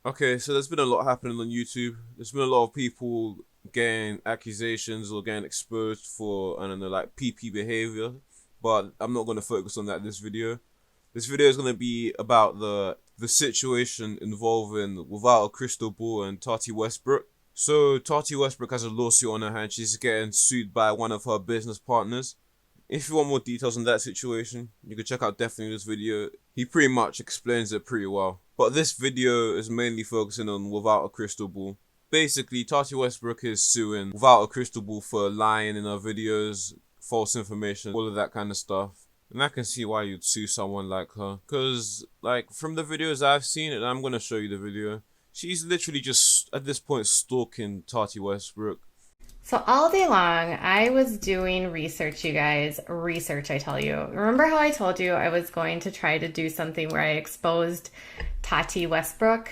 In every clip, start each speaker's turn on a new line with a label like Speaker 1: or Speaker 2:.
Speaker 1: Okay, so there's been a lot happening on YouTube. There's been a lot of people getting accusations or getting exposed for, I don't know, like PP behavior. But I'm not going to focus on that this video. This video is going to be about the situation involving Without a Crystal Ball and Tati Westbrook. So Tati Westbrook has a lawsuit on her hand. She's getting sued by one of her business partners. If you want more details on that situation, you can check out definitely this video. He pretty much explains it pretty well. But this video is mainly focusing on Without a Crystal Ball. Basically, Tati Westbrook is suing Without a Crystal Ball for lying in her videos, false information, all of that kind of stuff. And I can see why you'd sue someone like her. Because, like, from the videos I've seen, and I'm going to show you the video, she's literally just, at this point, stalking Tati Westbrook.
Speaker 2: So all day long, I was doing research, you guys. Research, I tell you. Remember how I told you I was going to try to do something where I exposed Tati Westbrook?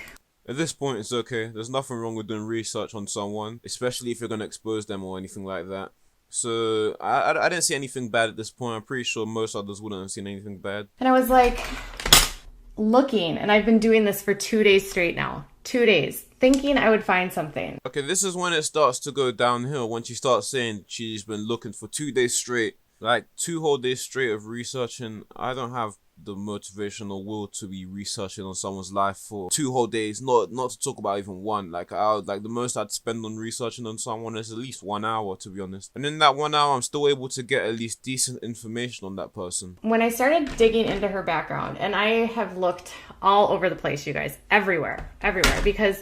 Speaker 1: At this point, it's okay. There's nothing wrong with doing research on someone, especially if you're going to expose them or anything like that. So, I didn't see anything bad at this point. I'm pretty sure most others wouldn't have seen anything bad.
Speaker 2: And I was like, looking, and I've been doing this for 2 days straight now. 2 days. Thinking I would find something.
Speaker 1: Okay, this is when it starts to go downhill. When she starts saying she's been looking for 2 days straight. Like, 2 whole days straight of researching. I don't have the motivation or will to be researching on someone's life for 2 whole days. Not to talk about even one. Like, the most I'd spend on researching on someone is at least 1 hour, to be honest. And in that 1 hour, I'm still able to get at least decent information on that person.
Speaker 2: When I started digging into her background, and I have looked all over the place, you guys. Everywhere. Because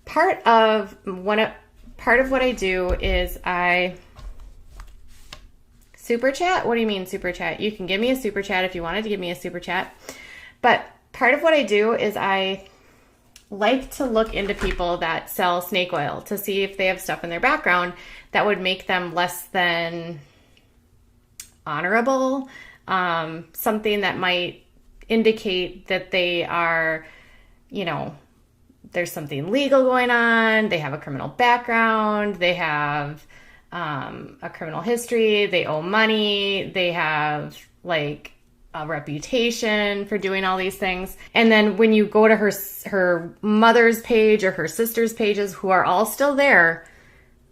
Speaker 2: part of what I do is I super chat. What do you mean super chat? You can give me a super chat if you wanted to give me a super chat. But part of what I do is I like to look into people that sell snake oil to see if they have stuff in their background that would make them less than honorable. Something that might indicate that they are, there's something legal going on. They have a criminal background. They have a criminal history. They owe money. They have like a reputation for doing all these things. And then when you go to her mother's page or her sister's pages, who are all still there,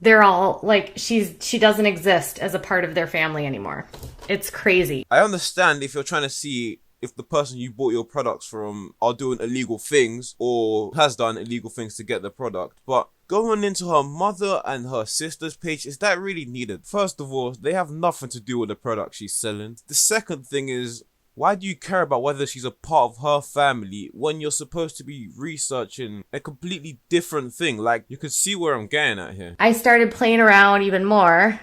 Speaker 2: they're all like, she doesn't exist as a part of their family anymore. It's crazy.
Speaker 1: I understand if you're trying to see if the person you bought your products from are doing illegal things or has done illegal things to get the product, but going into her mother and her sister's page, is that really needed? First of all, they have nothing to do with the product she's selling. The second thing is, why do you care about whether she's a part of her family when you're supposed to be researching a completely different thing? Like, you can see where I'm getting at here.
Speaker 2: I started playing around even more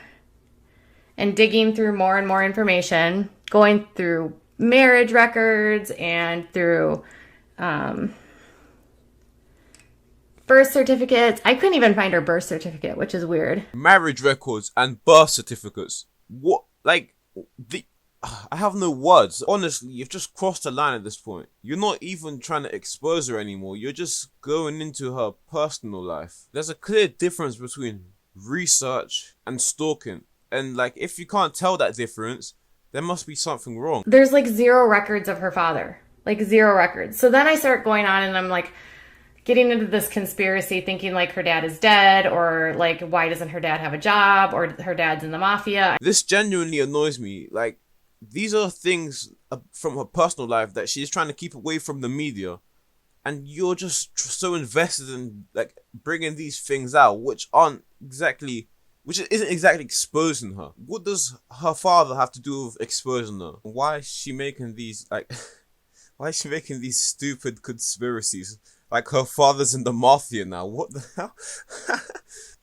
Speaker 2: and digging through more and more information, going through marriage records and through birth certificates. I couldn't even find her birth certificate, which is weird.
Speaker 1: Marriage records and birth certificates. What? Like, I have no words. Honestly, you've just crossed the line at this point. You're not even trying to expose her anymore. You're just going into her personal life. There's a clear difference between research and stalking. And, like, if you can't tell that difference, there must be something wrong.
Speaker 2: There's like 0 records of her father. Like 0 records. So then I start going on and I'm like getting into this conspiracy, thinking like her dad is dead, or like why doesn't her dad have a job, or her dad's in the mafia.
Speaker 1: This genuinely annoys me. Like, these are things from her personal life that she's trying to keep away from the media. And you're just so invested in like bringing these things out, which isn't exactly exposing her. What does her father have to do with exposing her? Why is she making these, why is she making these stupid conspiracies? Like, her father's in the mafia now. What the hell?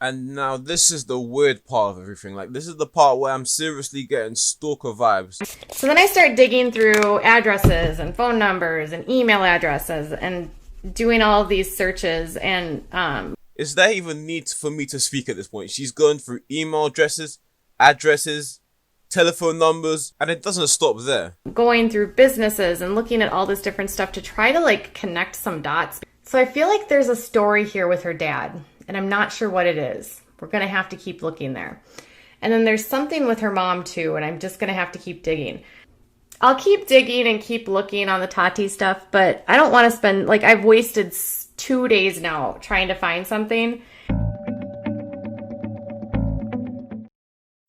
Speaker 1: And now this is the weird part of everything. Like, this is the part where I'm seriously getting stalker vibes.
Speaker 2: So then I start digging through addresses and phone numbers and email addresses and doing all of these searches and,
Speaker 1: Is there even need for me to speak at this point? She's going through email addresses, telephone numbers, and it doesn't stop there.
Speaker 2: Going through businesses and looking at all this different stuff to try to like connect some dots. So I feel like there's a story here with her dad, and I'm not sure what it is. We're going to have to keep looking there. And then there's something with her mom too, and I'm just going to have to keep digging. I'll keep digging and keep looking on the Tati stuff, but I don't want to spend, like, I've wasted 2 days now trying to find something.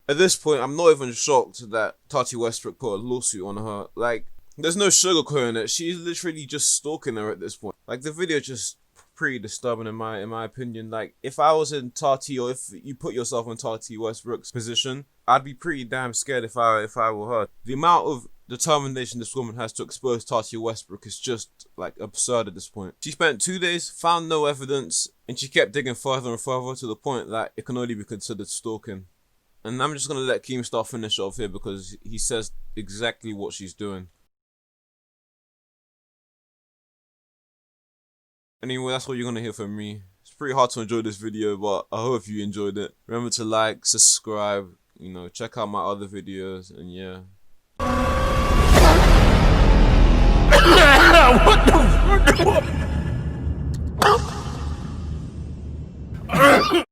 Speaker 1: At this point, I'm not even shocked that Tati Westbrook put a lawsuit on her. Like, there's no sugarcoating it. She's literally just stalking her at this point. Like, the video just pretty disturbing in my opinion. Like, if I was in Tati, or if you put yourself in Tati Westbrook's position, I'd be pretty damn scared if I were her. The amount of determination this woman has to expose Tati Westbrook is just like absurd at this point. She spent 2 days, found no evidence, and she kept digging further and further to the point that it can only be considered stalking. And I'm just gonna let Keemstar finish off here because he says exactly what she's doing. Anyway, that's what you're gonna hear from me. It's pretty hard to enjoy this video, but I hope you enjoyed it. Remember to like, subscribe, check out my other videos, and yeah. What the fuck?